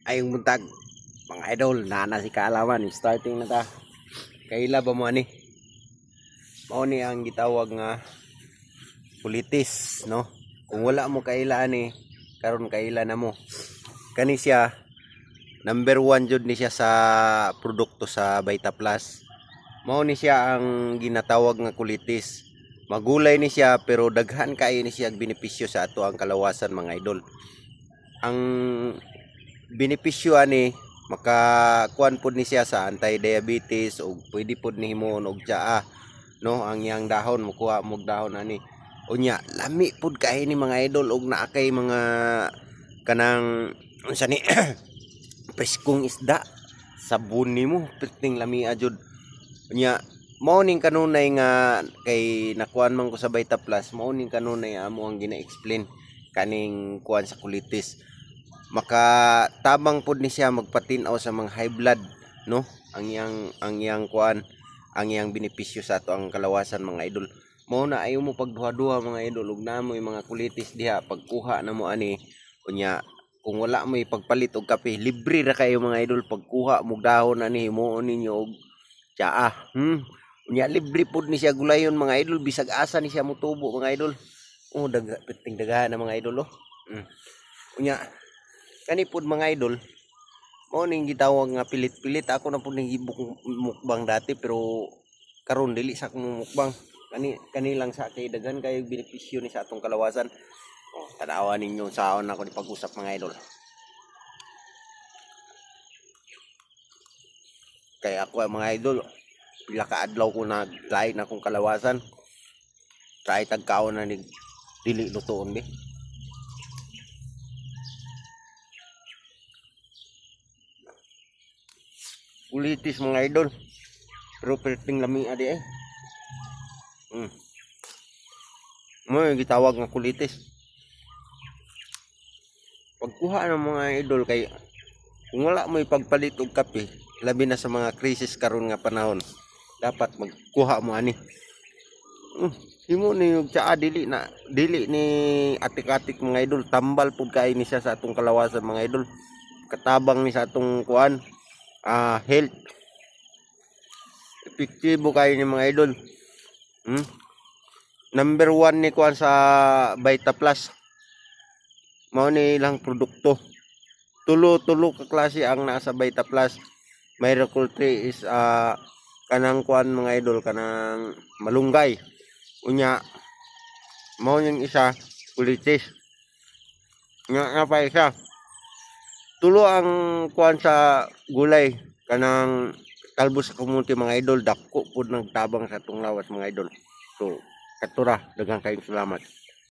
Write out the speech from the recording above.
Ayong buntag mga idol, nana si kaalaman starting na ta. Kaila ba mo ani? Mao ni ang gitawag nga pulitis, no? Kung wala mo kaila ani, karon kaila na mo. Kani siya number 1 jud ni siya sa produkto sa Vita Plus. Mao ni siya ang ginatawag nga kulitis. Magulay ni siya pero daghan kay ni siya benepisyo sa ato ang kalawasan mga idol. Ang benepisyo ani makakuan pod ni siya sa anti-diabetes o pwede pod ni himon og tsaa, no? Ang yang dahon mukuha mo dahon ani. Unya lami pod kay ni mga idol og naa kay mga kanang unsa ni preskong isda sabon nimo perting lami jud. Unya mao ning kanunay nga kay nakuan man ko sa Vita Plus, mao ning kanunay amo ang gina-explain kaning kuan sa kulitis. Makatabang pod ni siya magpatinaw sa mga high blood, no? Ang yang kuan, ang yang benepisyo sa ato ang kalawasan mga idol. Mao na ayo mo pagduha-duha mga idol ug namoy mga kulitis diha pagkuha na mo ani. Unya kung wala mo ipagpalit og kape, libre ra kayo mga idol pagkuha mo dahon ani himuon ninyo og tsaa. Unya libre pod ni siya gulayon mga idol, bisag asa ni siya motubo mga idol. Oh, piting daghan na mga idol oh. Unya kani pod mga idol, mao ning gitawag nga pilit-pilit. Ako na pod ning mukbang dati pero karon dili sa akong mukbang. Kani lang sa kay daghan kay benepisyo ni sa atong kalawasan. Oh, tanawa ninyo saon ako ni pag-usap mga idol. Kay ako mga idol, pila ka adlaw ko naglain akong kalawasan. Try tagkaon na ni dili lutoon be. Kulitis mga idol. Pero perting lami adi eh. Mo gitawag nga kulitis. Pagkuha ng mga idol kay kung wala mo ipagpalit og kape, labi na sa mga krisis karon nga panahon, dapat magkuha mo ani. Himo ni og tsaa dili ni atik-atik mga idol, tambal pud kay ni siya sa atong kalawasan mga idol. Katabang ni sa atong kuan, health. Epektibo kayo ni mga idol. Number 1 ni kuan sa Vita Plus. Mao ni ilang produkto. Tulo ka klase ang nasa Vita Plus. Miracle 3 is kanang kuan mga idol, kanang malunggay. Unya mao yung isa kulitis. Nga pa isa. Tulo ang kuan sa gulay, kanang talbos sa kumunti mga idol, dako pud nagtabang sa atong lawas mga idol. So katura daghang kayong salamat.